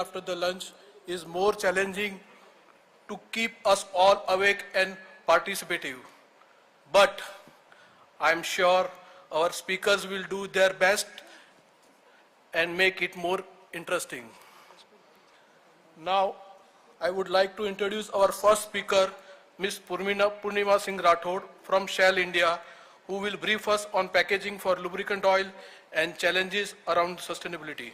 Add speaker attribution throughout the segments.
Speaker 1: after the lunch is more challenging to keep us all awake and participative. But I'm sure our speakers will do their best and make it more interesting. Now, I would like to introduce our first speaker, Ms. Purnima Singh Rathore from Shell India, who will brief us on packaging for lubricant oil and challenges around sustainability.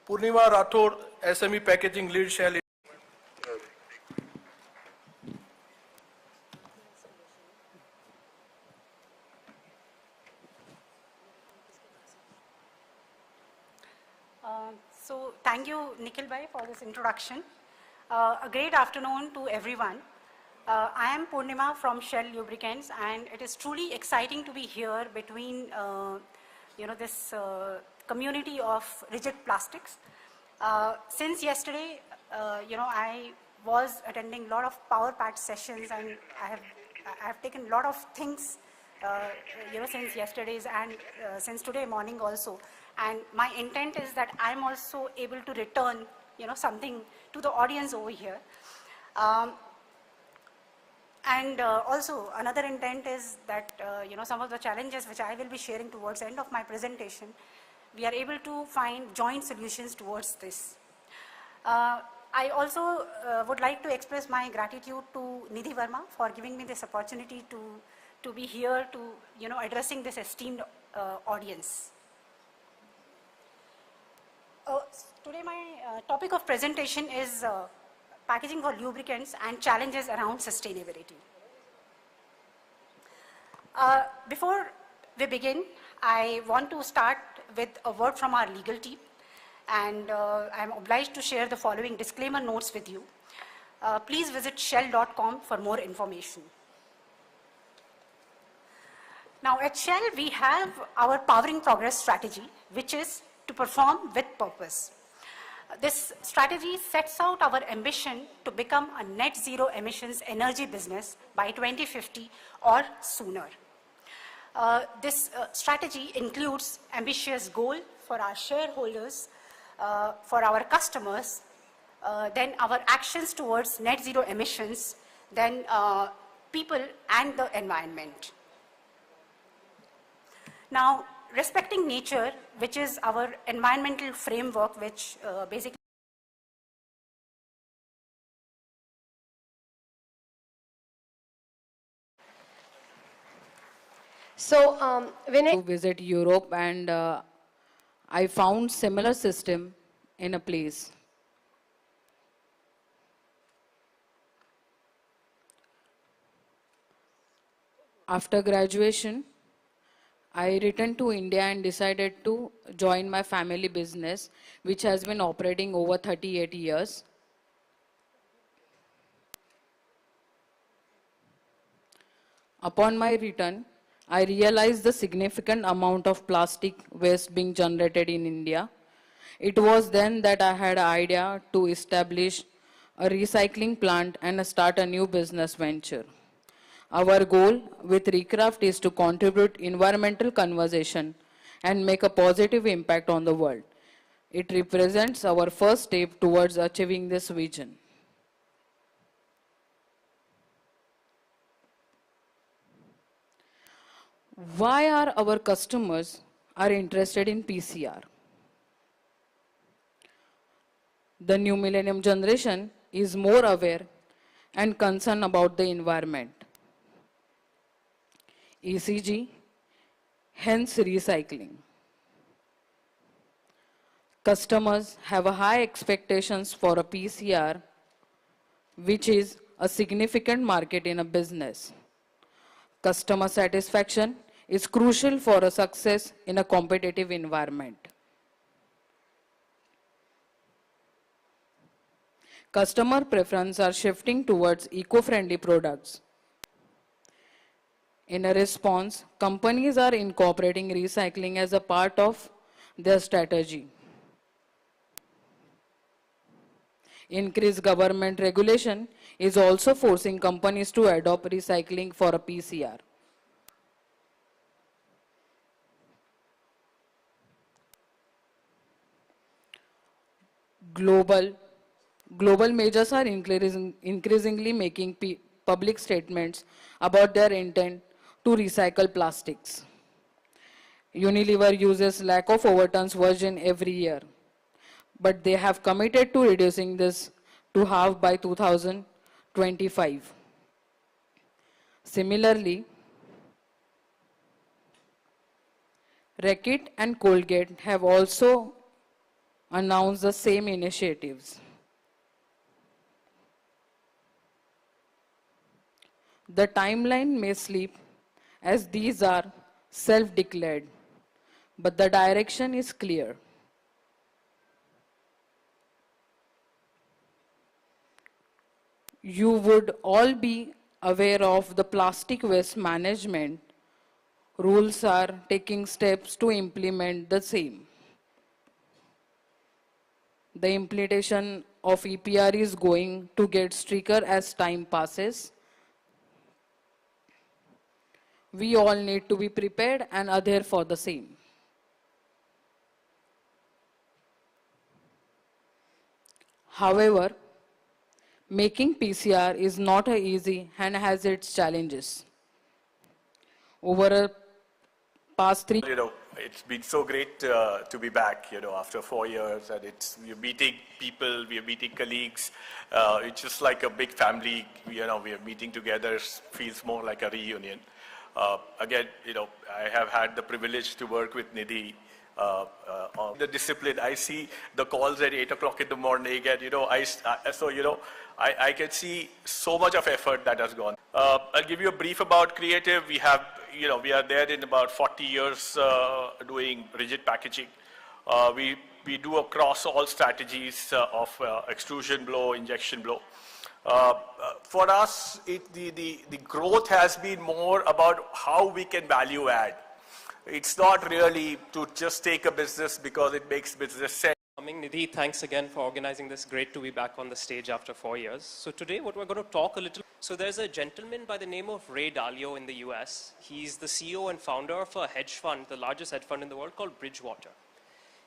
Speaker 1: Purnima Rathore, SME Packaging Lead, Shell.
Speaker 2: So thank you, Nikhil Bhai, for this introduction. A great afternoon to everyone. I am Purnima from Shell Lubricants, and it is truly exciting to be here between this community of rigid plastics. Since yesterday, I was attending a lot of power pack sessions, and I have taken a lot of things since yesterday's and since today morning also. And my intent is that I'm also able to return, something to the audience over here. Also another intent is that, some of the challenges which I will be sharing towards the end of my presentation, we are able to find joint solutions towards this. I also would like to express my gratitude to Nidhi Verma for giving me this opportunity to be here to, addressing this esteemed audience. Today my topic of presentation is packaging for lubricants and challenges around sustainability. Before we begin, I want to start with a word from our legal team, and I'm obliged to share the following disclaimer notes with you. Please visit shell.com for more information. Now at Shell, we have our Powering Progress strategy, which is to perform with purpose. This strategy sets out our ambition to become a net zero emissions energy business by 2050 or sooner. This strategy includes ambitious goal for our shareholders, for our customers, then our actions towards net zero emissions, then people and the environment. Now, respecting nature, which is our environmental framework, which basically
Speaker 3: when I visit Europe, and I found similar system in a place. After graduation, I returned to India and decided to join my family business, which has been operating over 38 years. Upon my return, I realized the significant amount of plastic waste being generated in India. It was then that I had an idea to establish a recycling plant and start a new business venture. Our goal with Recraft is to contribute environmental conservation and make a positive impact on the world. It represents our first step towards achieving this vision. Why are our customers interested in PCR? The new millennium generation is more aware and concerned about the environment. ECG, hence recycling. Customers have a high expectations for a PCR, which is a significant market in a business. Customer satisfaction is crucial for a success in a competitive environment. Customer preferences are shifting towards eco-friendly products. In a response, companies are incorporating recycling as a part of their strategy. Increased government regulation is also forcing companies to adopt recycling for a PCR. Global, global majors are increasingly making public statements about their intent to recycle plastics. Unilever uses lack of overturns virgin every year, but they have committed to reducing this to half by 2025. Similarly, Reckitt and Colgate have also announced the same initiatives. The timeline may slip as these are self-declared, but the direction is clear. You would all be aware of the plastic waste management rules are taking steps to implement the same. The implementation of EPR is going to get stricter as time passes. We all need to be prepared and adhere for the same. However, making PCR is not easy and has its challenges. Over a past 3
Speaker 4: It's been so great to be back, after 4 years, and we're meeting people, we're meeting colleagues. It's just like a big family, we are meeting together, feels more like a reunion. Again, I have had the privilege to work with Nidhi on the discipline. I see the calls at 8 o'clock in the morning, and I can see so much of effort that has gone. I'll give you a brief about Creative. We are there in about 40 years doing rigid packaging. We do across all strategies of extrusion blow, injection blow. For us, the growth has been more about how we can value add. It's not really to just take a business because it makes business sense.
Speaker 5: Nidhi, thanks again for organizing this. Great to be back on the stage after 4 years. So today what we're going to talk a little. So there's a gentleman by the name of Ray Dalio in the US. He's the CEO and founder of a hedge fund, the largest hedge fund in the world, called Bridgewater.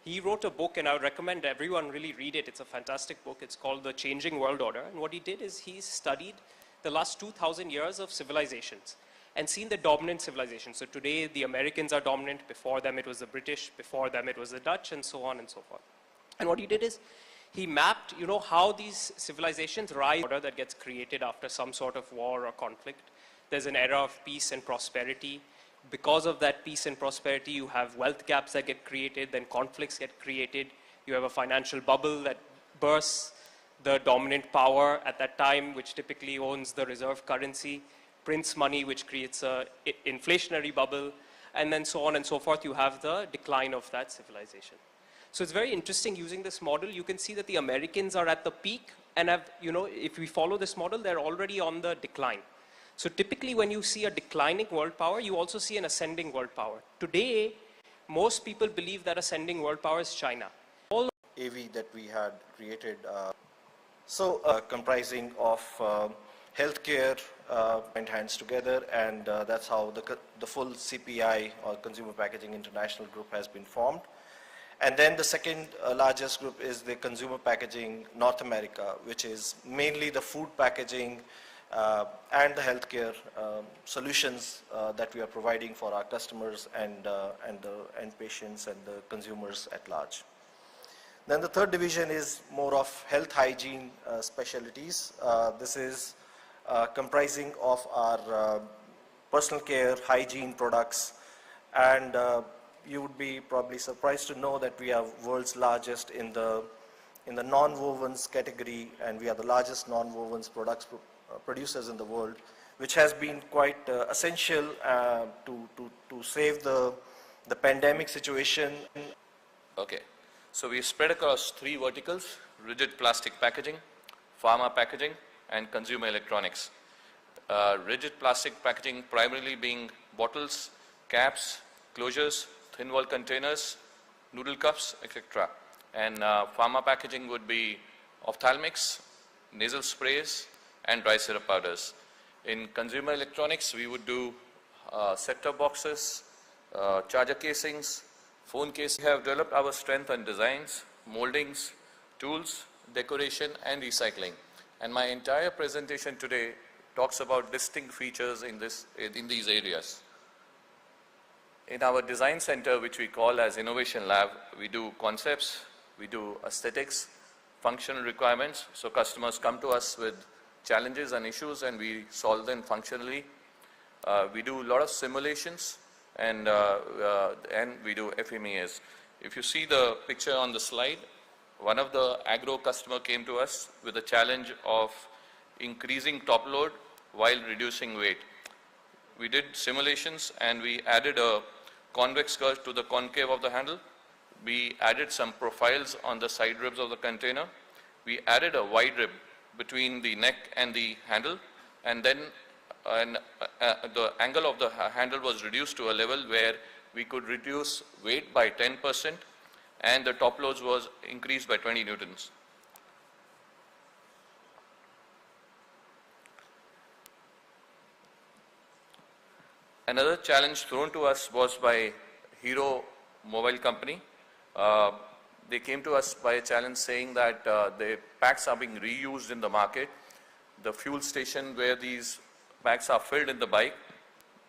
Speaker 5: He wrote a book, and I would recommend everyone really read it. It's a fantastic book. It's called The Changing World Order. And what he did is he studied the last 2,000 years of civilizations and seen the dominant civilizations. So today the Americans are dominant. Before them it was the British. Before them it was the Dutch, and so on and so forth. And what he did is he mapped, how these civilizations rise order that gets created after some sort of war or conflict. There's an era of peace and prosperity. Because of that peace and prosperity, you have wealth gaps that get created, then conflicts get created. You have a financial bubble that bursts. The dominant power at that time, which typically owns the reserve currency, prints money, which creates an inflationary bubble, and then so on and so forth. You have the decline of that civilization. So it's very interesting using this model. You can see that the Americans are at the peak, and if we follow this model, they're already on the decline. So typically when you see a declining world power, you also see an ascending world power. Today, most people believe that ascending world power is China. All
Speaker 6: AV that we had created, comprising of healthcare and hands together, and that's how the full CPI, or Consumer Packaging International Group, has been formed. And then the second largest group is the Consumer Packaging North America, which is mainly the food packaging and the healthcare solutions that we are providing for our customers and the end patients and the consumers at large. Then the third division is more of health hygiene specialties. This is comprising of our personal care hygiene products, and you would be probably surprised to know that we are world's largest in the non-wovens category, and we are the largest non-wovens producers in the world, which has been quite essential to save the pandemic situation.
Speaker 7: Okay, so we spread across 3 verticals: rigid plastic packaging, pharma packaging, and consumer electronics. Rigid plastic packaging primarily being bottles, caps, closures, thin wall containers, noodle cups, etc. And pharma packaging would be ophthalmics, nasal sprays, and dry syrup powders. In consumer electronics, we would do set-top boxes, charger casings, phone cases. We have developed our strength on designs, moldings, tools, decoration, and recycling. And my entire presentation today talks about distinct features in these areas. In our design center, which we call as Innovation Lab, we do concepts, we do aesthetics, functional requirements. So customers come to us with challenges and issues and we solve them functionally. We do a lot of simulations and we do FMEAs. If you see the picture on the slide, one of the agro customer came to us with a challenge of increasing top load while reducing weight. We did simulations and we added a convex curve to the concave of the handle. We added some profiles on the side ribs of the container. We added a wide rib between the neck and the handle, and then the angle of the handle was reduced to a level where we could reduce weight by 10% and the top loads was increased by 20 newtons. Another challenge thrown to us was by Hero Mobile Company. They came to us by a challenge saying that the packs are being reused in the market. The fuel station where these packs are filled in the bike,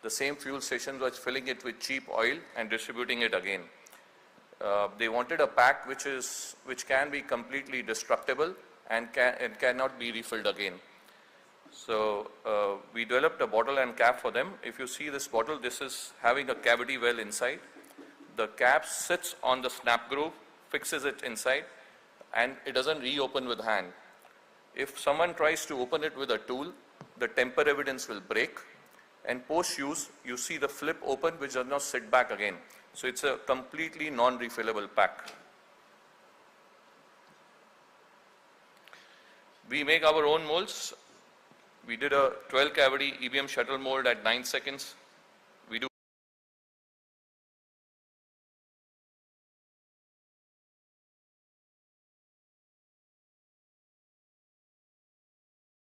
Speaker 7: the same fuel station was filling it with cheap oil and distributing it again. They wanted a pack which can be completely destructible and cannot be refilled again. So we developed a bottle and cap for them. If you see this bottle, this is having a cavity well inside. The cap sits on the snap groove, fixes it inside, and it doesn't reopen with hand. If someone tries to open it with a tool, the temper evidence will break, and post-use, you see the flip open, which does not sit back again. So it's a completely non-refillable pack. We make our own molds. We did a 12 cavity EBM shuttle mold at 9 seconds.